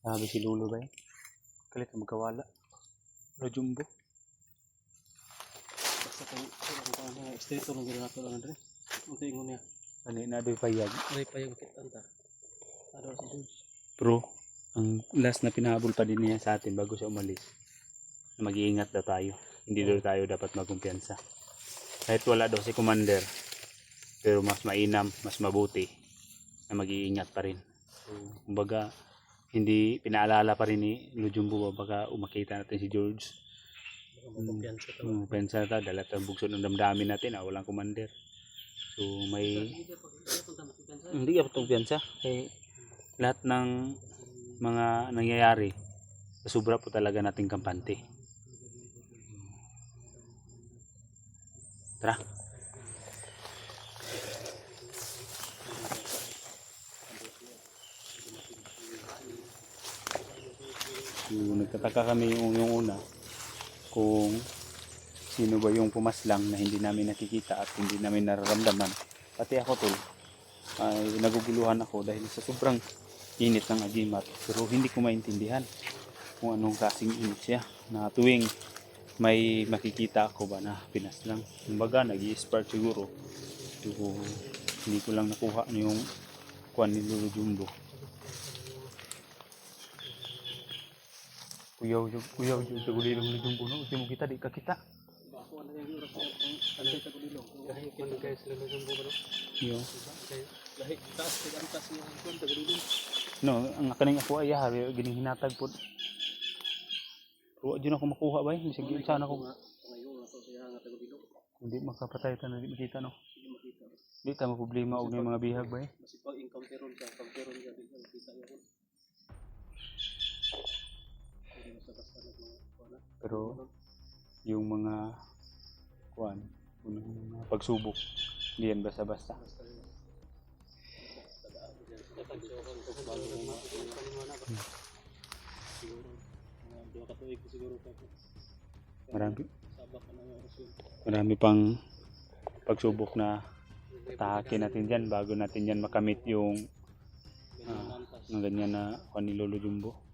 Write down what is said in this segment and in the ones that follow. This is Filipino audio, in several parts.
Sabi si Lolo ba eh? Kalit na magkawala. Jumbo. Basta kayo, straight lang gano'n nato lang rin. Ang tingon niya. Ano na do'y payag. May payag kitanta. Ano si George? Bro, ang last na pinahabol pa din niya sa atin bago siya umalis. Mag-iingat daw tayo. Hindi daw tayo dapat magkumpiyansa. Kahit wala daw si Commander, pero mas mainam, mas mabuti na mag-iingat pa rin. So, kumbaga, hindi pinaalala pa rin ni Lujumbo baka umakita natin si George. Kumpiyansa ta, dala tayong bugso ng damdamin natin, walang Commander. So, may... Hindi ka kumpiyansa. Eh, lahat ng mga nangyayari, sobra po talaga nating kampante. Tara. So, nagtataka kami yung una kung sino ba yung pumaslang na hindi namin nakikita at hindi namin nararamdaman. Pati ako tol, ay naguguluhan ako dahil sa sobrang init ng agimat, pero hindi ko maintindihan kung anong kasing init siya na tuwing may makikita ako ba na pinaslang. Kumbaga nag-i-spark siguro. So, hindi ko lang nakuha yung kuwan ni Lolo Jumbo. Kuyaw yung tagulilong ni Jumbo, no? Hindi mo kita, di ka kita. Ako ano yung oras na ang tagulilong. Kahit kung guys Lolo Jumbo ba no? Yo. Lahit taas tagas yung kuan tagulilong. No, ang kaning ako ay hari gining hinatag pod. Pero di na ako makuha ba? Hindi sige sana ko. Ngayon ato siya nga tagulilong. Hindi makapatay ta na di makita no. Di ta mo problema og mga bihag ba? Kasi pag encounteron siya di makita yun. Pero yung mga kuan, unang mga pagsubok, hindi yan basta-basta. Marami pang pagsubok na tahakin natin dyan bago natin yan makamit yung ganyan na kuan ni Lolo Jumbo.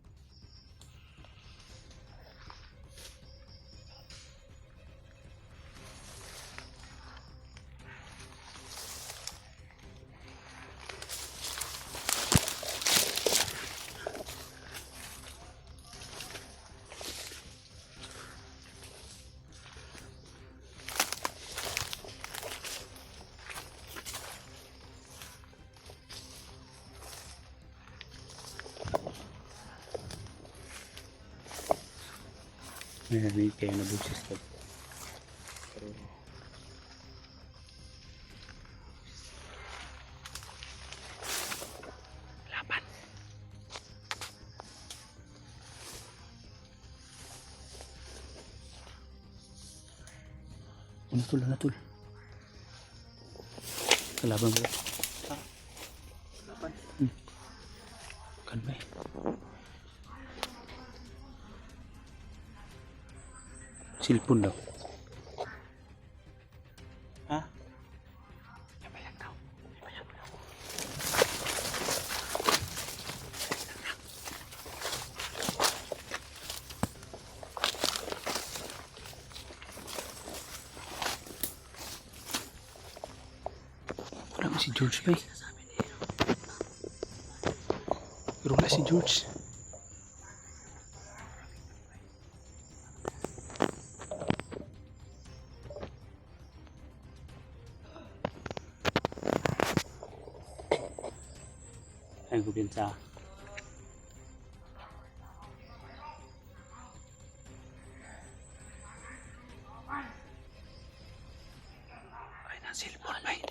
May kaya nabuksis ko. Laban. Ano tul? Kalaban mo. Laban. Kan ba? Silpon daw. Ha? Yabayag daw. Wala mo si George ba eh? Pero wala si George. Ayun ko pinsa. Ay, nang silpon ba yun?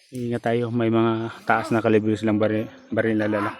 Ingat tayo, may mga taas na kalibre silang baril na lala.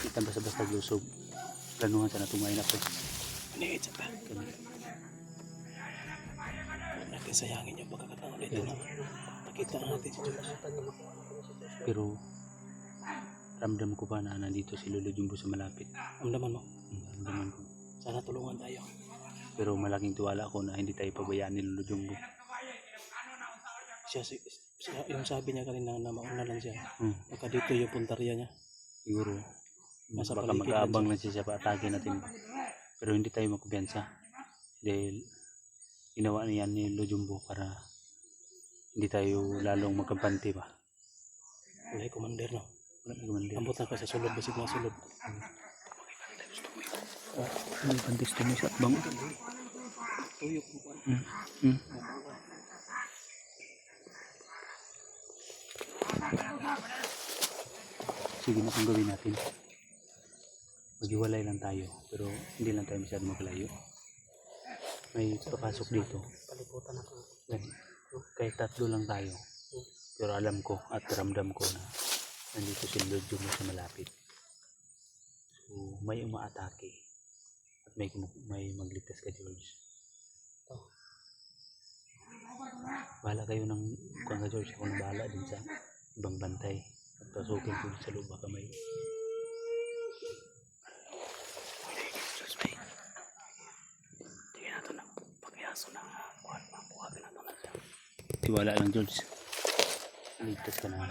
Kita basta-basta lusog. Ganuhan sa natumay na po. Ano sa pa? Nakasayangin yung pagkakataon nito na nakita natin si Diyos. Pero ramdam ko pa na nandito si Lolo Jumbo sa malapit. Ramdaman mo? Ramdaman ko. Sana tulungan tayo. Pero malaking tiwala ako na hindi tayo pabayaan ni Lolo Jumbo. Siya, yung sabi niya kanina na mauna lang siya. Baka dito yung puntarya niya. Siguro. Nasa Baka paligid mag-aabang lang siya sa paatake natin. Pero hindi tayo magkubiyansa. Dahil ginawa niyan ni Lolo Jumbo para hindi tayo lalong magkampante ba. Wala yung commander, no? Wala may kumandi. Ambot na ka sa sulod, basig na sulod. May pantis tumis at bang. Tuyok mo pa. Sige na kung gawin natin. Maghiwalay lang tayo. Pero hindi lang tayo masyado maglayo. May papasok dito. Paliputan ako. Kahit tatlo lang tayo. Pero alam ko at ramdam ko na nandito si Lord Jumbo sa malapit. So may umaatake. At may magligtas ka, George. Bahala kayo ng kung ka, George. Ako na bahala din sa ibang bantay. At pasukin ko sa loob baka may tiwala lang, George. Ligtas ka na.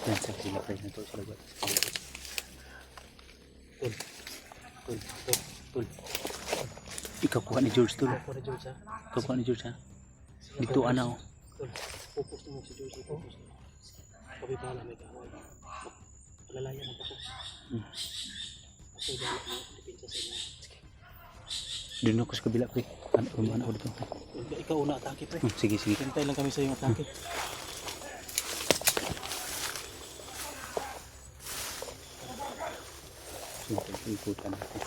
Sakit sila pre na to sa lagot. Tul. Ikaw kuha ni George, Tul. Ako na George, ha? Ikaw kuha ni George, ha? Dito ana, oh. Focus mo si George, focus. Pabibala may kaway. Palalayan ang focus. Kasi gala mo, dipinsa sa inyo. Doon ako sa kabila, pre. Ano ako dito? Ikaw una atake, pre. Sige. Hintay lang kami sa iyong atake. Ikutan natin.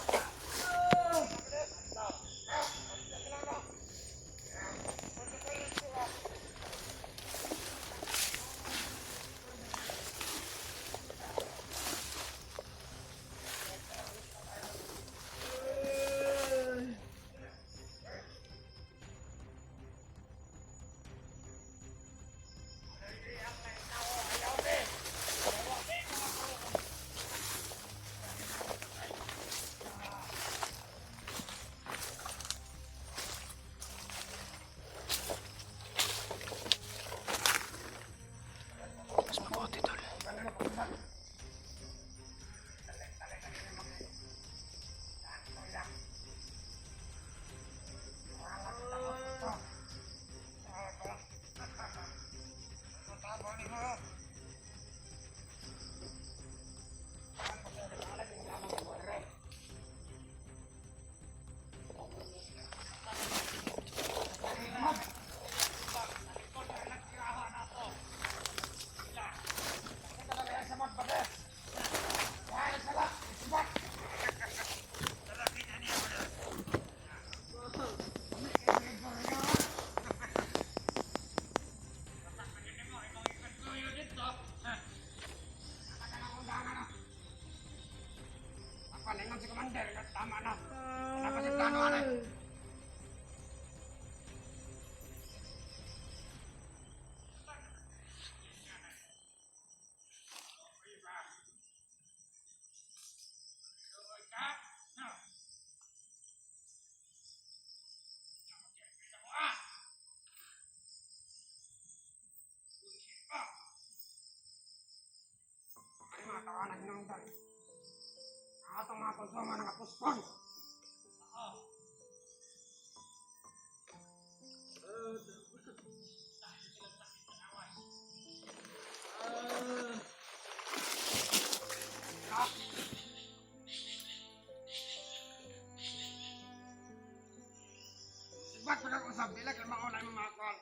Ba't pinag-usap nila kung mauna yung mga kol?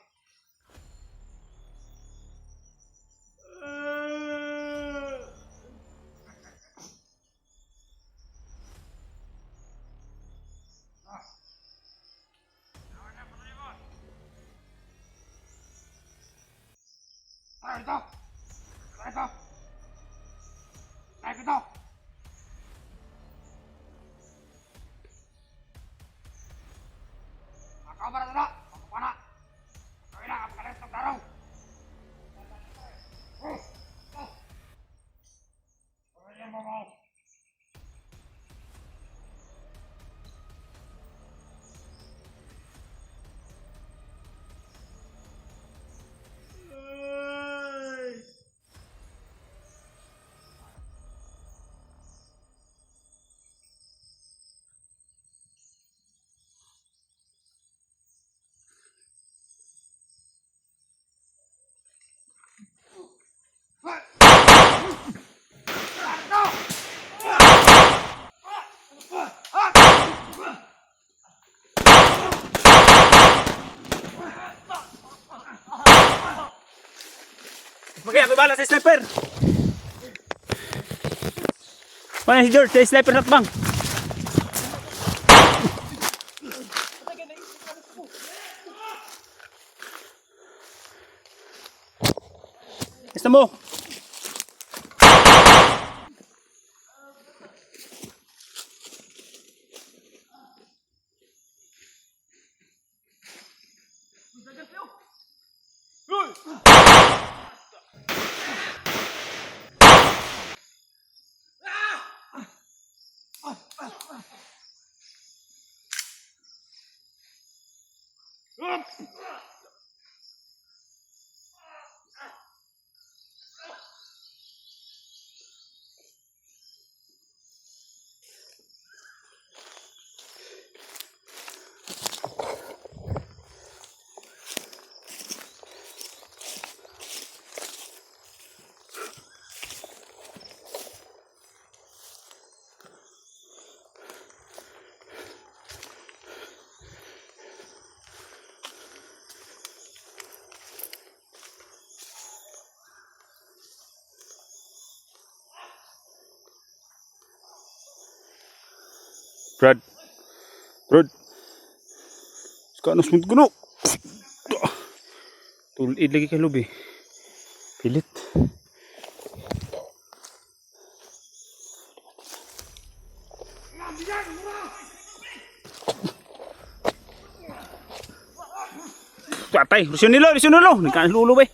Tara ito! Tara ito! Tara ito! Kabar na! Ako na! Kaya na, kapakalit ng daraw! Pagkain mo mo! Okay, ako bala sa sniper. Mana si George, sa sniper nakbang. Basta mo. Brad. Sekarang semut gunung. Tulid lagi ka lubi. Pilit. Tatay, rusun nilo. Nagkaan lulu be.